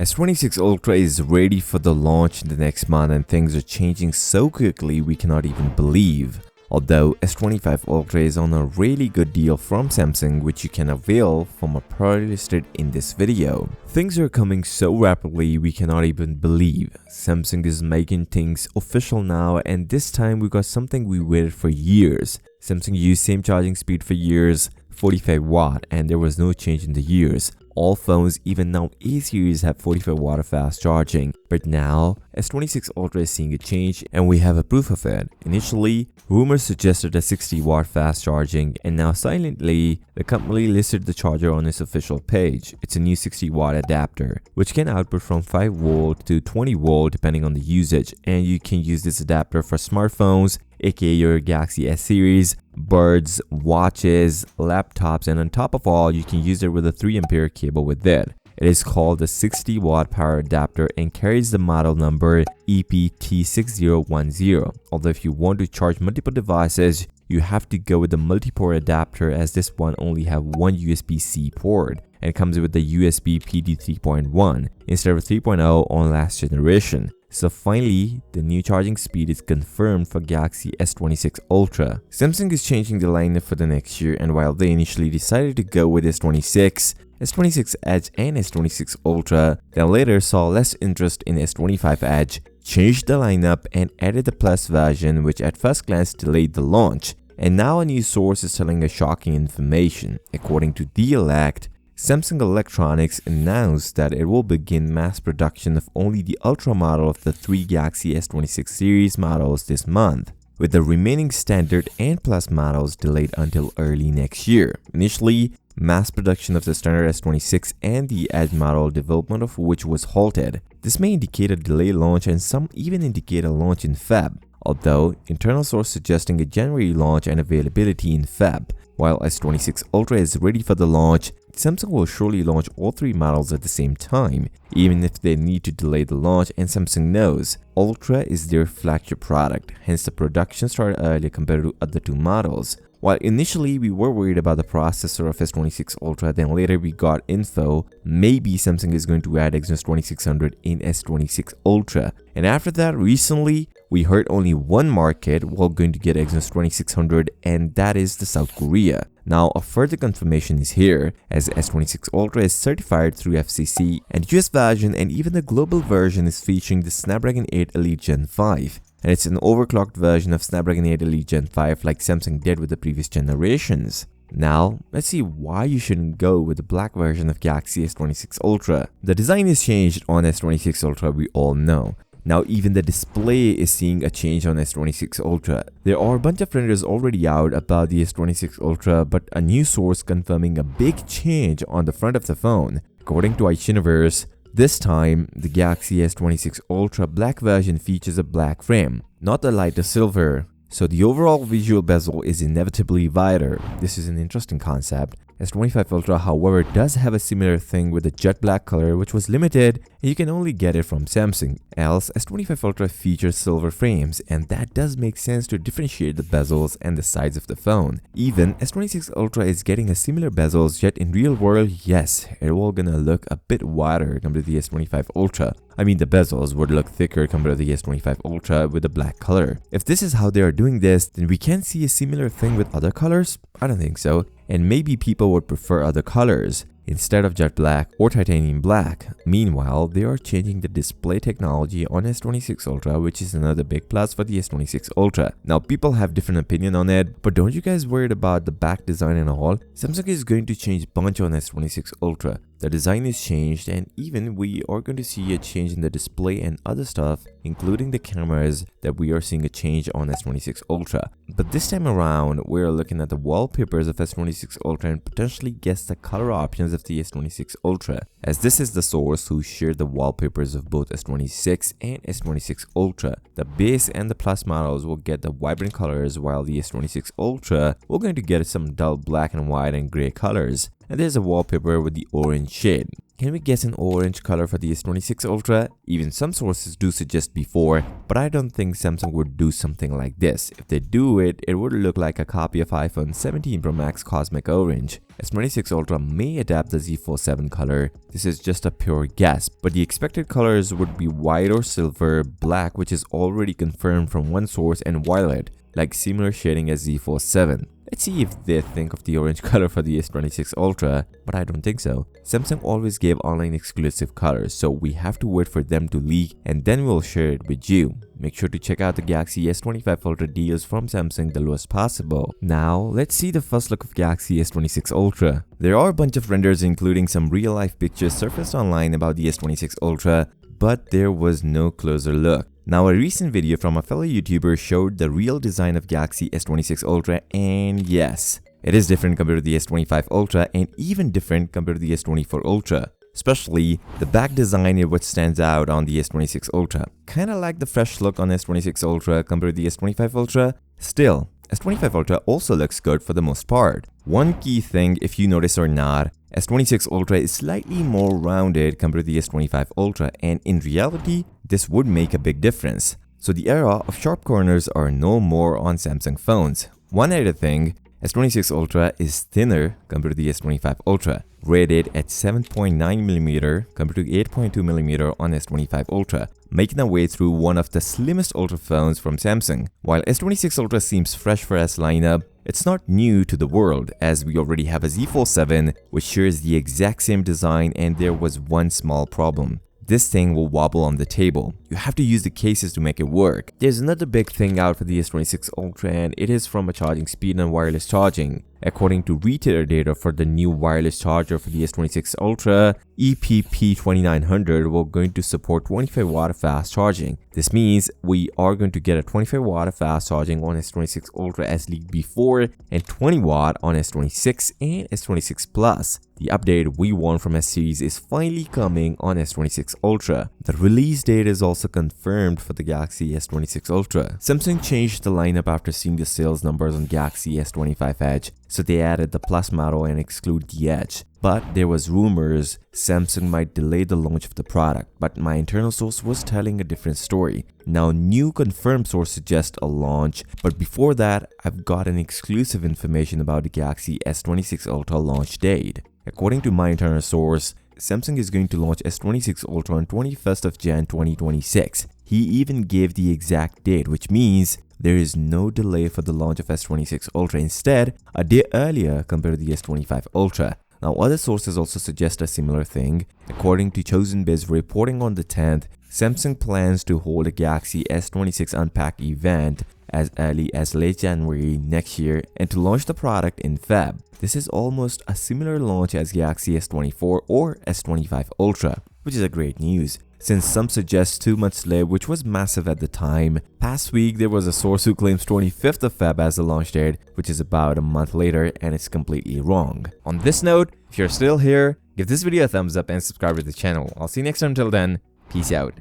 S26 Ultra is ready for the launch in the next month and things are changing so quickly we cannot even believe. Although S25 Ultra is on a really good deal from Samsung which you can avail from a product listed in this video. Things are coming so rapidly we cannot even believe. Samsung is making things official now, and this time we got something we waited for years. Samsung used same charging speed for years, 45 watt, and there was no change in the years. All phones, even now A series, have 45 watt of fast charging, but now S26 Ultra is seeing a change and we have a proof of it. Initially, rumors suggested a 60 watt fast charging, and now silently, the company listed the charger on its official page. It's a new 60 watt adapter, which can output from 5 volt to 20 volt depending on the usage, and you can use this adapter for smartphones, aka your Galaxy S series, birds, watches, laptops, and on top of all, you can use it with a 3 ampere cable with it. It is called the 60 watt power adapter and carries the model number EPT6010. Although if you want to charge multiple devices, you have to go with the multi-port adapter, as this one only have one USB-C port and it comes with the USB PD 3.1 instead of 3.0 on last generation. So finally, the new charging speed is confirmed for Galaxy S26 Ultra. Samsung is changing the lineup for the next year, and while they initially decided to go with S26, S26 Edge and S26 Ultra, they later saw less interest in S25 Edge, changed the lineup and added the Plus version, which at first glance delayed the launch. And now a new source is telling us shocking information. According to The Elect, Samsung Electronics announced that it will begin mass production of only the Ultra model of the 3 Galaxy S26 series models this month, with the remaining standard and Plus models delayed until early next year. Initially, mass production of the standard S26 and the Edge model, development of which was halted. This may indicate a delayed launch, and some even indicate a launch in Feb, although internal source suggesting a January launch and availability in Feb. While S26 Ultra is ready for the launch, Samsung will surely launch all 3 models at the same time, even if they need to delay the launch, and Samsung knows Ultra is their flagship product, hence the production started earlier compared to other 2 models. While initially we were worried about the processor of S26 Ultra, then later we got info maybe Samsung is going to add Exynos 2600 in S26 Ultra. And after that, recently, we heard only one market was going to get Exynos 2600, and that is the South Korea. Now, a further confirmation is here, as S26 Ultra is certified through FCC, and US version and even the global version is featuring the Snapdragon 8 Elite Gen 5. And it's an overclocked version of Snapdragon 8 Elite Gen 5 like Samsung did with the previous generations. Now, let's see why you shouldn't go with the black version of Galaxy S26 Ultra. The design is changed on S26 Ultra, we all know. Now even the display is seeing a change on S26 Ultra. There are a bunch of renders already out about the S26 Ultra, but a new source confirming a big change on the front of the phone. According to iUniverse, this time the Galaxy S26 Ultra black version features a black frame, not a lighter silver. So the overall visual bezel is inevitably wider. This is an interesting concept. S25 Ultra, however, does have a similar thing with a jet black color, which was limited and you can only get it from Samsung. Else, S25 Ultra features silver frames, and that does make sense to differentiate the bezels and the sides of the phone. Even S26 Ultra is getting a similar bezels, yet in real world, yes, it will gonna look a bit wider compared to the S25 Ultra. I mean, the bezels would look thicker compared to the S25 Ultra with the black color. If this is how they are doing this, then we can see a similar thing with other colors? I don't think so. And maybe people would prefer other colors instead of jet black or titanium black. Meanwhile, they are changing the display technology on S26 Ultra, which is another big plus for the S26 Ultra. Now, people have different opinion on it, but don't you guys worried about the back design and all? Samsung is going to change bunch on S26 Ultra. The design is changed, and even we are going to see a change in the display and other stuff, including the cameras, that we are seeing a change on S26 Ultra. But this time around, we are looking at the wallpapers of S26 Ultra and potentially guess the color options of the S26 Ultra, as this is the source who shared the wallpapers of both S26 and S26 Ultra. The base and the Plus models will get the vibrant colors, while the S26 Ultra we're going to get some dull black and white and gray colors. and there's a wallpaper with the orange shade. Can we guess an orange color for the S26 Ultra? Even some sources do suggest before, but I don't think Samsung would do something like this. If they do it, it would look like a copy of iPhone 17 Pro Max Cosmic Orange. S26 Ultra may adapt the Z Fold 7 color. This is just a pure guess, but the expected colors would be white or silver, black, which is already confirmed from one source, and violet, like similar shading as Z Fold 7. Let's see if they think of the orange color for the S26 Ultra, but I don't think so. Samsung always gave online exclusive colors, so we have to wait for them to leak and then we'll share it with you. Make sure to check out the Galaxy S25 Ultra deals from Samsung the lowest possible. Now, let's see the first look of Galaxy S26 Ultra. There are a bunch of renders including some real-life pictures surfaced online about the S26 Ultra, but there was no closer look. Now, a recent video from a fellow YouTuber showed the real design of Galaxy S26 Ultra, and yes, it is different compared to the S25 Ultra and even different compared to the S24 Ultra. Especially, the back design is what stands out on the S26 Ultra. Kinda like the fresh look on S26 Ultra compared to the S25 Ultra. Still, S25 Ultra also looks good for the most part. One key thing, if you notice or not, S26 Ultra is slightly more rounded compared to the S25 Ultra, and in reality, this would make a big difference. So the era of sharp corners are no more on Samsung phones. One other thing, S26 Ultra is thinner compared to the S25 Ultra, rated at 7.9mm compared to 8.2mm on S25 Ultra, making our way through one of the slimmest Ultra phones from Samsung. While S26 Ultra seems fresh for S lineup, it's not new to the world, as we already have a Z Fold 7 which shares the exact same design, and there was one small problem. This thing will wobble on the table. You have to use the cases to make it work. There's another big thing out for the S26 Ultra, and it is from a charging speed and wireless charging. According to retailer data for the new wireless charger for the S26 Ultra, EPP2900 will going to support 25 watt of fast charging. This means we are going to get a 25 watt of fast charging on S26 Ultra as leaked before, and 20 watt on S26 and S26 Plus. The update we want from S series is finally coming on S26 Ultra. The release date is also confirmed for the Galaxy S26 Ultra. Samsung changed the lineup after seeing the sales numbers on Galaxy S25 Edge, so they added the Plus model and exclude the Edge. But there was rumors Samsung might delay the launch of the product, but my internal source was telling a different story. Now, new confirmed source suggests a launch, but before that, I've got an exclusive information about the Galaxy S26 Ultra launch date. According to my internal source, Samsung is going to launch S26 Ultra on 21st of Jan 2026. He even gave the exact date, which means there is no delay for the launch of S26 Ultra. Instead, a day earlier compared to the S25 Ultra. Now, other sources also suggest a similar thing. According to Chosen Biz reporting on the 10th, Samsung plans to hold a Galaxy S26 Unpacked event as early as late January next year and to launch the product in Feb. This is almost a similar launch as Galaxy S24 or S25 Ultra, which is a great news, since some suggest 2 months delay, which was massive at the time. Past week, there was a source who claims 25th of Feb as the launch date, which is about a month later, and it's completely wrong. On this note, if you're still here, give this video a thumbs up and subscribe to the channel. I'll see you next time. Till then, peace out.